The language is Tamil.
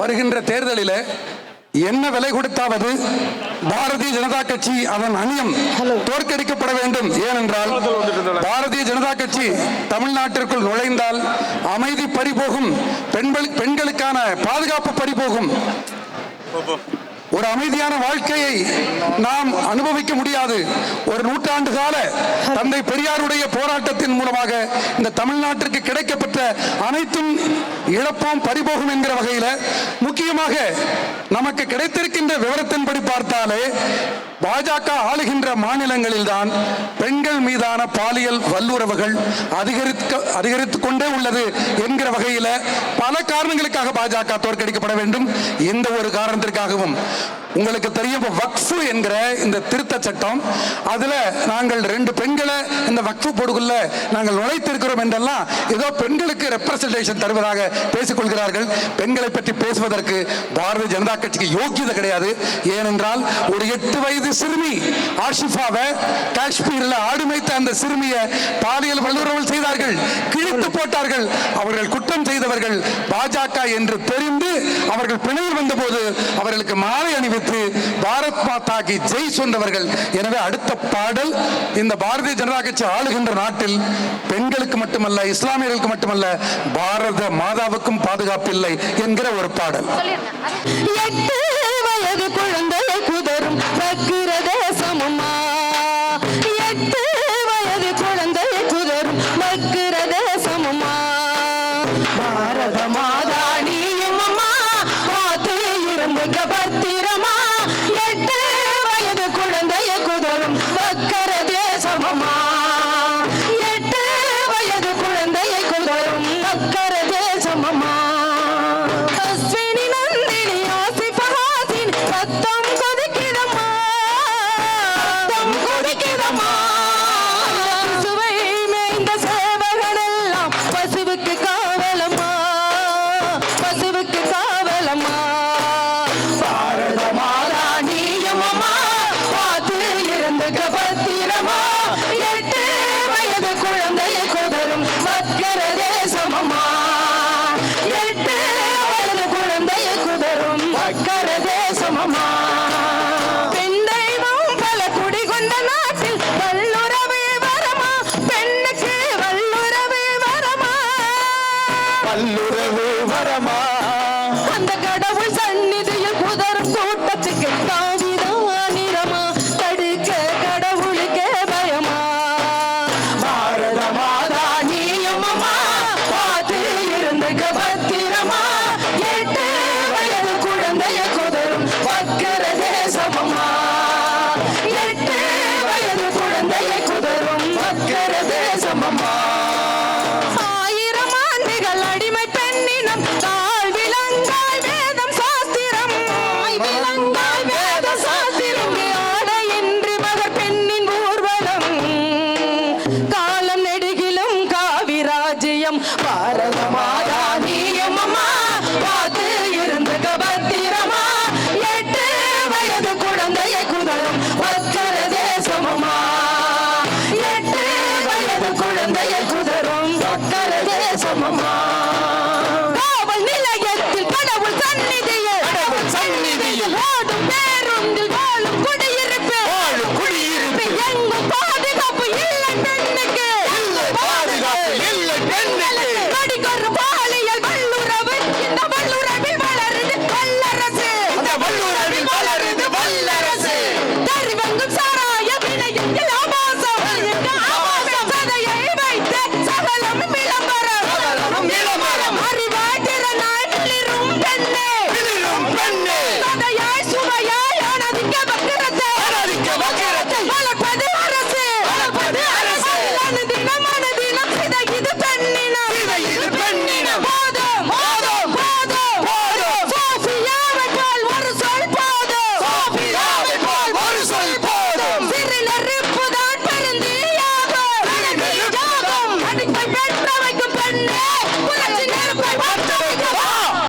வருகின்ற தேர்தலில் என்ன விலை கொடுத்தாவது பாரதிய ஜனதா கட்சி அதன் அணியம் தோற்கடிக்கப்பட வேண்டும். ஏனென்றால் பாரதிய ஜனதா கட்சி தமிழ்நாட்டிற்குள் நுழைந்தால் அமைதி பறிபோகும், பெண்களுக்கான பாதுகாப்பு பறிபோகும், ஒரு அமைதியான வாழ்க்கையை நாம் அனுபவிக்க முடியாது. ஒரு நூற்றாண்டு கால தந்தை பெரியாருடைய போராட்டத்தின் மூலமாக இந்த தமிழ்நாட்டிற்கு கிடைக்கப்பட்ட அனைத்தும் இழப்போம் பறிபோகும் என்கிற வகையில் முக்கியமாக நமக்கு கிடைத்திருக்கின்ற விவரத்தின்படி பார்த்தாலே பாஜக ஆளுகின்ற மாநிலங்களில் தான் பெண்கள் மீதான பாலியல் வல்லுறவுகள் அதிகரித்துக் கொண்டே உள்ளது என்கிற வகையில் பல காரணங்களுக்காக பாஜக தோற்கடிக்கப்பட வேண்டும். எந்த ஒரு காரணத்திற்காகவும் உங்களுக்கு தெரியும், வக்ஃபு என்கிற இந்த திருத்த சட்டம், அதுல நாங்கள் 2 பெண்களை இந்த வக்ஃபு போர்டுக்குள்ள நாங்கள் நுழைத்திருக்கிறோம் என்றெல்லாம் ஏதோ பெண்களுக்கு ரெப்ரசன்டேஷன் தருவதாக பேசிக்கொள்கிறார்கள். பெண்களை பற்றி பேசுவதற்கு பாரதிய ஜனதா கட்சிக்கு யோக்கியதை கிடையாது. ஏனென்றால் ஒரு 8 வயது சிறுமி ஆஷிஃபாவை காஷ்மீரில் ஆடு மேய்த்த அந்த சிறுமியை பாலியல் வல்லுறவு செய்தார்கள், கிழித்து போட்டார்கள். அவர்கள் குற்றம் செய்தவர்கள் பாஜக என்று தெரிந்து அவர்கள் பிணையில் வந்தபோது அவர்களுக்கு மாலை அணிவித்து பாரத் மாதா கி ஜெய் சொன்னவர்கள். எனவே அடுத்த பாடல், இந்த பாரதிய ஜனதா கட்சி ஆளுகின்ற நாட்டில் பெண்களுக்கு மட்டுமல்ல, இஸ்லாமியர்களுக்கு மட்டுமல்ல, பாரத மாதாவுக்கும் பாதுகாப்பு இல்லை என்கிற ஒரு பாடல். 8 வயது குழந்தை குதரும் வக்கிர தேசமம்மா, 8 வயது குழந்தை குதரும் வக்கிர தேசமம்மா, பாரத மாதா நீயும் அம்மா காத்து இருந்துக பத்திரமா, 8 வயது குழந்தை குதரும் வக்கிர தேசமம்மா, 8 வயது குழந்தை குதரும் வக்கிர தேசமம்மா. அஸ்வினி நந்தினி ஆசிஃபா ஹாசின் ரத்தம் கொதிக்குதம்மா, ரத்தம் கொதிக்குதம்மா, பசுவை மேய்ந்த சேவகனெல்லாம் பசுவுக்கு காவலம்மா, பசுவுக்கு காவலம்மா, பாரத மாதா நீயும் அம்மா பார்த்து இருந்துக பத்திரமா, 8 வயது குழந்தை குதரும் வக்கிர தேசமம்மா, 8 வயது குழந்தை குதரும் வக்கிர தேசமம்மா. பெண் தெய்வம் பல குடிகொண்ட நாட்டில் வல்லுறவு வரமா, பெண்ணுக்கு வல்லுறவு வரமா, வல்லுறவு வரமா, அந்த கடவுள் சந்நிதியில் குதரும் கூட்டத்துக்கு தாவிதான் நிறமா, தடுக்க கடவுளுக்கே பயமா, பாரத மாதா நீயும் அம்மா பார்த்து இருந்துக பத்திரமா, 8 வயது குழந்தைய குதரும் வக்கிர தேசமம்மா, 8 வயது குழந்தைய குதரும் வக்கிர தேசமம்மா. 1000 ஆண்டுகள் அடிமை பெண்ணினம் தாழ் விலங்காய் வேதம் சாஸ்திரம், விலங்காய் வேத சாஸ்திரம், ஆடையின்றி மகர் பெண்ணின் ஊர்வலம், காலம் நெடுகிலும் காவிராஜ்யம், பாரத மாதா நீயும் அம்மா பார்த்து இருந்துக பத்திரமா, 8 வயது குழந்தைய குதரும் வக்கிர தேசமம்மா, 8 வயது குழந்தைய குதரும் வக்கிர தேசமம்மா. காவல் நிலையத்தில் கடவுள் சந்நிதியில், கடவுள் சந்நிதியில் ஓடும் பேருந்தில் வாழும் குடியிருப்பு, வாழும் குடியிருப்பு, எங்கும் பாதுகாப்பு இல்லை பெண்ணுக்கு, பாதுகாப்பு இல்லை பெண்ணுக்கு, நடிகர் பாலியல் வல்லுறவு, இந்த வல்லுறவில் வளருது வல்லரசு, இந்த வல்லுறவில் வளருது வல்லரசு, தரிவங்கும் சாராய வினையில் ஆபாசம், ஆபாசம் சதையை வைத்து சகலம்